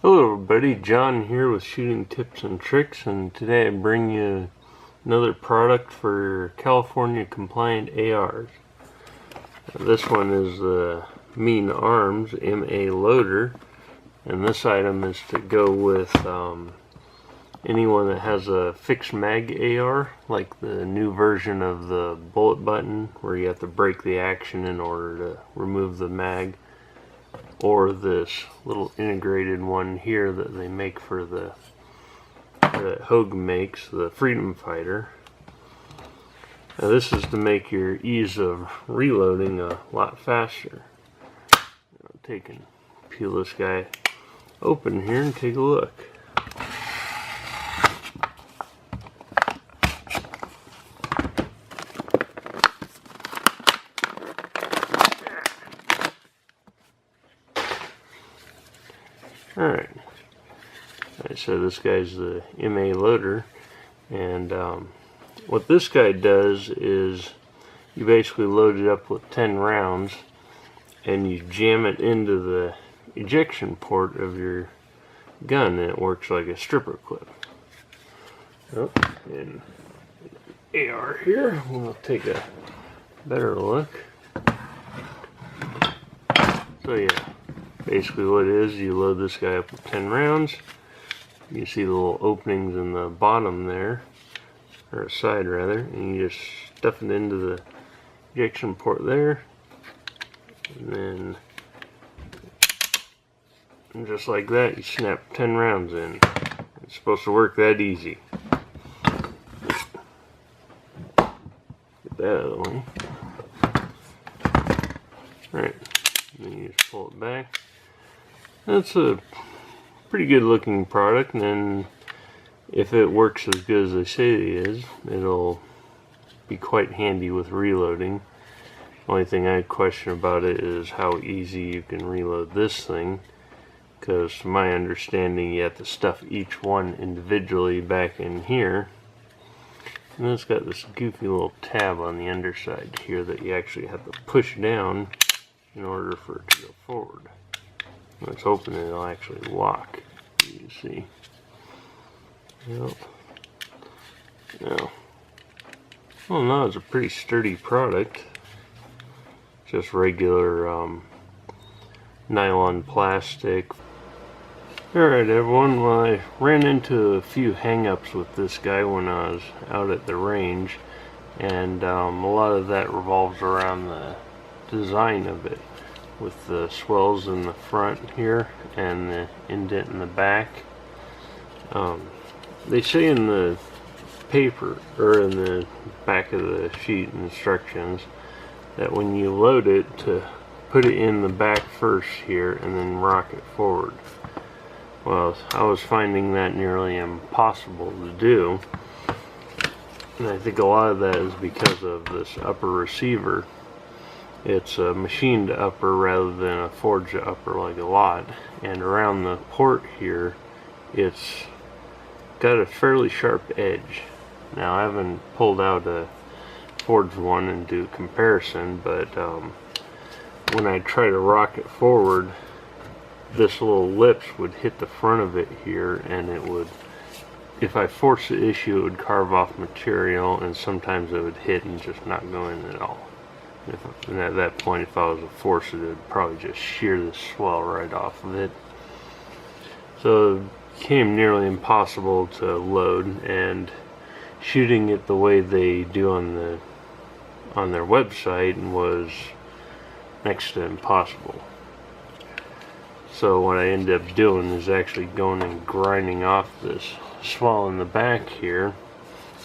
Hello everybody, John here with Shooting Tips and Tricks, and today I bring you another product for California compliant ARs. This one is the Mean Arms MA loader, and this item is to go with anyone that has a fixed mag AR, like the new version of the bullet button where you have to break the action in order to remove the mag, or this little integrated one here that they make for that Hogue makes, the Freedom Fighter. Now this is to make your ease of reloading a lot faster. Take and peel this guy open here and take a look. Alright, so this guy's the MA loader, and what this guy does is you basically load it up with 10 rounds and you jam it into the ejection port of your gun, and it works like a stripper clip. Oh, and AR here, we'll take a better look. So yeah, basically what it is, you load this guy up with 10 rounds. You see the little openings in the bottom there, or side rather, and you just stuff it into the ejection port there, and then just like that you snap 10 rounds in. It's supposed to work that easy. Get that out of the way. Alright, then you just pull it back. That's a pretty good looking product, and then if it works as good as they say it is, it'll be quite handy with reloading. Only thing I question about it is how easy you can reload this thing, because from my understanding you have to stuff each one individually back in here, and then it's got this goofy little tab on the underside here that you actually have to push down in order for it to go forward. Let's open it, it'll actually lock. You can see. Yep. Now, well, no, it's a pretty sturdy product. Just regular nylon plastic. Alright everyone, well, I ran into a few hang-ups with this guy when I was out at the range, and a lot of that revolves around the design of it, with the swells in the front here and the indent in the back. They say in the paper, or in the back of the sheet instructions, that when you load it, to put it in the back first here and then rock it forward. Well, I was finding that nearly impossible to do, and I think a lot of that is because of this upper receiver. It's a machined upper rather than a forged upper like a lot, and around the port here it's got a fairly sharp edge. Now I haven't pulled out a forged one and do a comparison, but when I try to rock it forward, this little lips would hit the front of it here, and it would, if I forced the issue, it would carve off material, and sometimes it would hit and just not go in at all. And at that point, if I was to force it, it would probably just shear the swell right off of it. So it became nearly impossible to load, and shooting it the way they do on their website was next to impossible. So what I ended up doing is actually going and grinding off this swell in the back here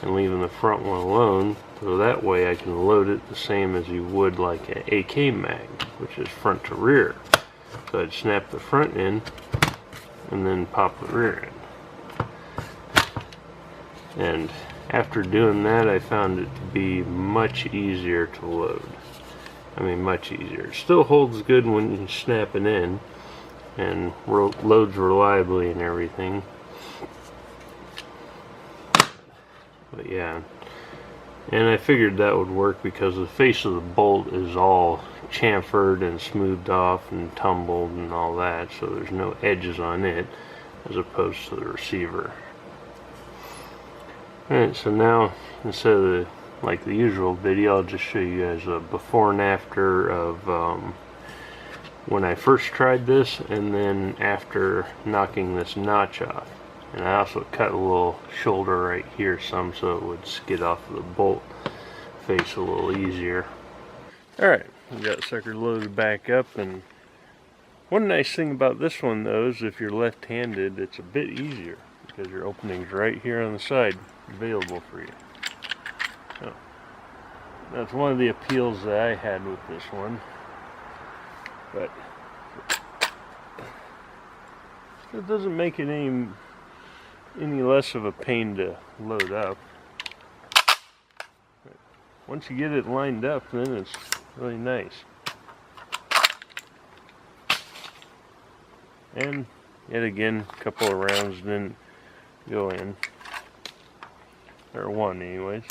and leaving the front one alone, so that way I can load it the same as you would like an AK mag, which is front to rear. So I'd snap the front end and then pop the rear end. And after doing that, I found it to be much easier to load. I mean, much easier. It still holds good when you snap it in and loads reliably and everything. But yeah, And I figured that would work because the face of the bolt is all chamfered and smoothed off and tumbled and all that, so there's no edges on it as opposed to the receiver. Alright, so now instead of like the usual video, I'll just show you guys a before and after of when I first tried this, and then after knocking this notch off. And I also cut a little shoulder right here some so it would skid off of the bolt face a little easier. Alright, we got the sucker loaded back up, and one nice thing about this one though is if you're left-handed it's a bit easier because your opening's right here on the side available for you. So that's one of the appeals that I had with this one. But it doesn't make it any less of a pain to load up. Once you get it lined up, then it's really nice. And yet again, a couple of rounds didn't go in. Or one anyways.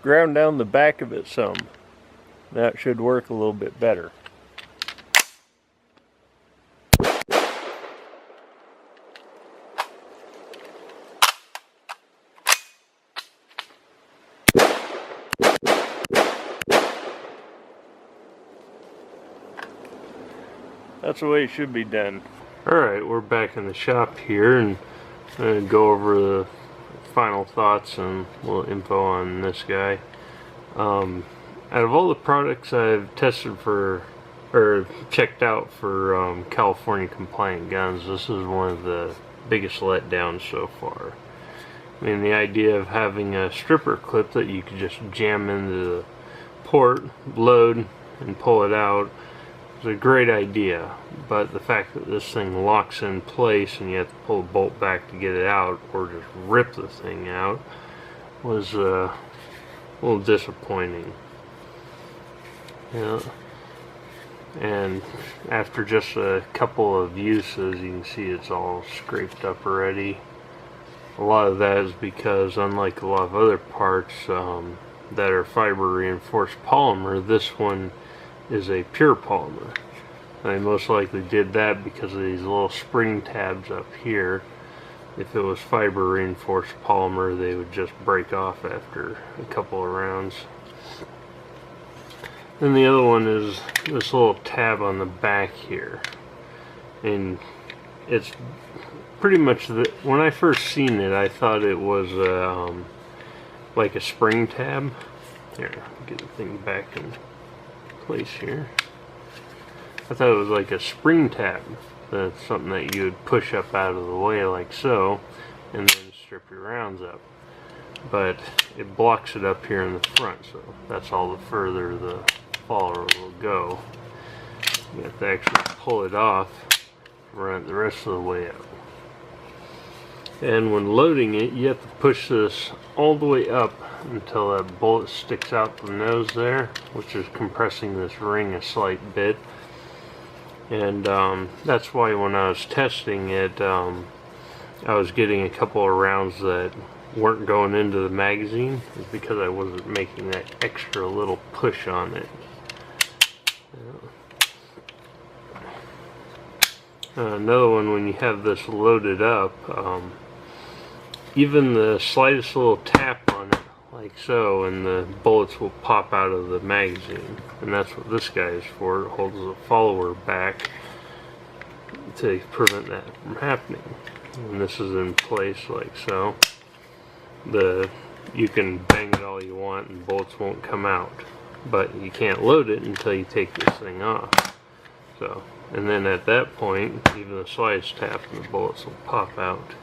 Ground down the back of it some. That should work a little bit better. That's the way it should be done. Alright, we're back in the shop here, and I'm going to go over the final thoughts and a little info on this guy. Out of all the products I've tested for, or checked out for California compliant guns, this is one of the biggest letdowns so far. I mean, the idea of having a stripper clip that you could just jam into the port, load, and pull it out is a great idea, but the fact that this thing locks in place and you have to pull the bolt back to get it out, or just rip the thing out, was a little disappointing. Yeah. And after just a couple of uses, you can see it's all scraped up already. A lot of that is because, unlike a lot of other parts that are fiber reinforced polymer, this one is a pure polymer. I most likely did that because of these little spring tabs up here. If it was fiber reinforced polymer, they would just break off after a couple of rounds. Then the other one is this little tab on the back here, and it's pretty much when I first seen it, I thought it was like a spring tab. Here, get the thing back in place here. I thought it was like a spring tab. That's something that you would push up out of the way like so, and then strip your rounds up. But it blocks it up here in the front, so that's all the further the follower will go. You have to actually pull it off, run it the rest of the way up. And when loading it, you have to push this all the way up until that bullet sticks out the nose there, which is compressing this ring a slight bit. And that's why when I was testing it, I was getting a couple of rounds that weren't going into the magazine, is because I wasn't making that extra little push on it. Another one, when you have this loaded up, even the slightest little tap on it, like so, and the bullets will pop out of the magazine. And that's what this guy is for. It holds the follower back to prevent that from happening. And this is in place like so. You can bang it all you want and bullets won't come out, but you can't load it until you take this thing off. So, and then at that point, even the slightest tap and the bullets will pop out.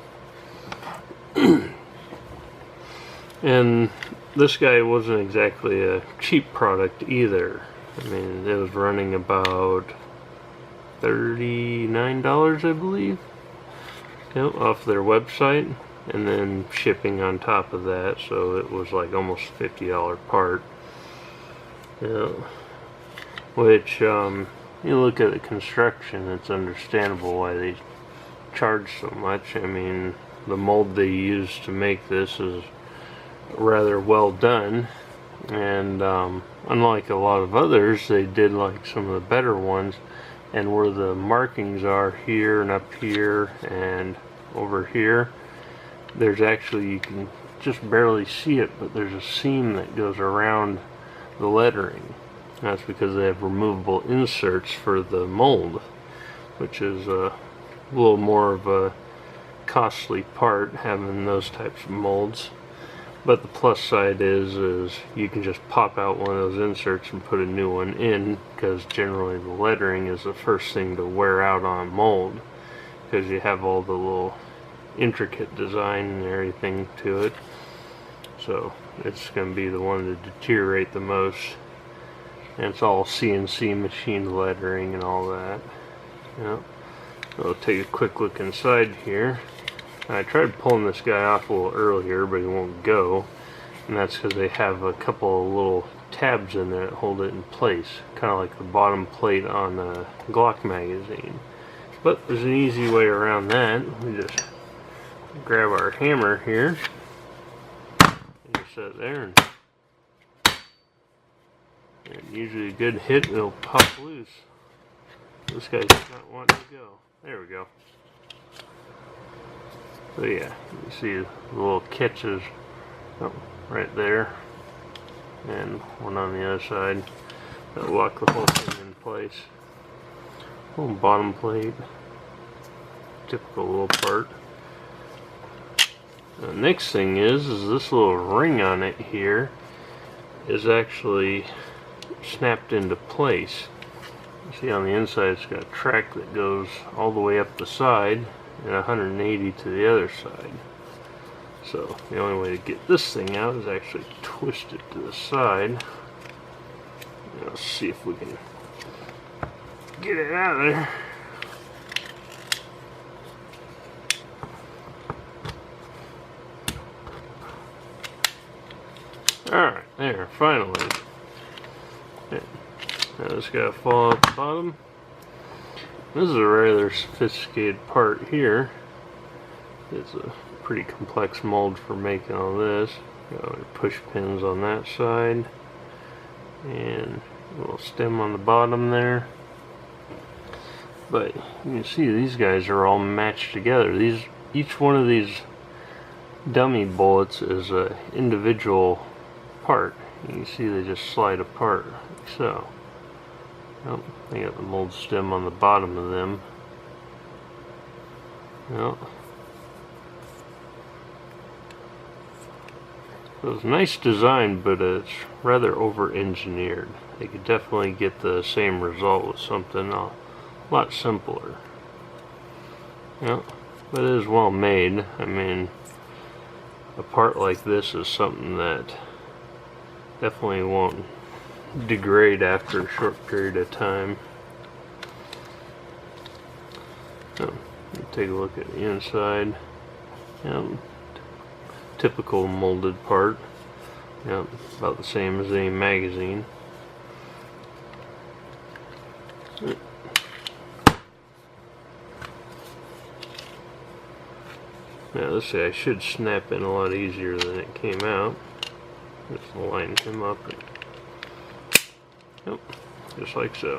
And this guy wasn't exactly a cheap product either. I mean, it was running about $39, I believe, yep, off their website, and then shipping on top of that, so it was like almost $50 part. Yeah. Which, you look at the construction, it's understandable why they charge so much. I mean, the mold they use to make this is rather well done, and unlike a lot of others, they did like some of the better ones, and where the markings are here and up here and over here, there's actually, you can just barely see it, but there's a seam that goes around the lettering. That's because they have removable inserts for the mold, which is a little more of a costly part, having those types of molds. But the plus side is you can just pop out one of those inserts and put a new one in, because generally the lettering is the first thing to wear out on mold, because you have all the little intricate design and everything to it. So it's going to be the one to deteriorate the most. And it's all CNC machined lettering and all that. Yep. So I'll take a quick look inside here. I tried pulling this guy off a little earlier, but he won't go. And that's because they have a couple of little tabs in there that hold it in place. Kind of like the bottom plate on a Glock magazine. But there's an easy way around that. We just grab our hammer here. And just set it there. And usually a good hit, it'll pop loose. This guy's not wanting to go. There we go. So yeah, you see the little catches right there, and one on the other side. That'll lock the whole thing in place. Little bottom plate, typical little part. The next thing is this little ring on it here is actually snapped into place. You see on the inside it's got a track that goes all the way up the side and 180 to the other side. So the only way to get this thing out is actually twist it to the side. Let's see if we can get it out of there. Alright, there, finally. Now this got to fall out the bottom. This is a rather sophisticated part here. It's a pretty complex mold for making all this. Got push pins on that side, and a little stem on the bottom there. But you can see these guys are all matched together. Each one of these dummy bullets is an individual part. You can see they just slide apart like so. Yep, they got the mold stem on the bottom of them. Yep. So it's a nice design, but it's rather over-engineered. They could definitely get the same result with something a lot simpler. Yep, but it is well made. I mean, a part like this is something that definitely won't degrade after a short period of time. So, take a look at the inside. Yep. Typical molded part. Yep. About the same as any magazine. Now this guy should snap in a lot easier than it came out. Just line him up. Yep, just like so.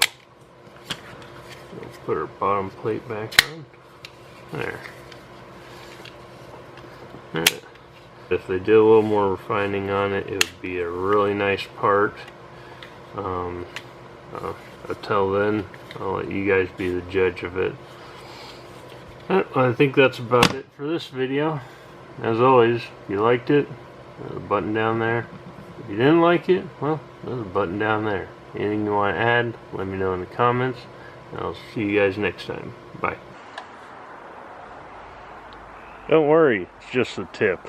We'll put our bottom plate back on. There. Alright. If they did a little more refining on it, it would be a really nice part. Until then, I'll let you guys be the judge of it. I think that's about it for this video. As always, if you liked it, there's a button down there. If you didn't like it, well, there's a button down there. Anything you want to add, let me know in the comments. And I'll see you guys next time. Bye. Don't worry, it's just a tip.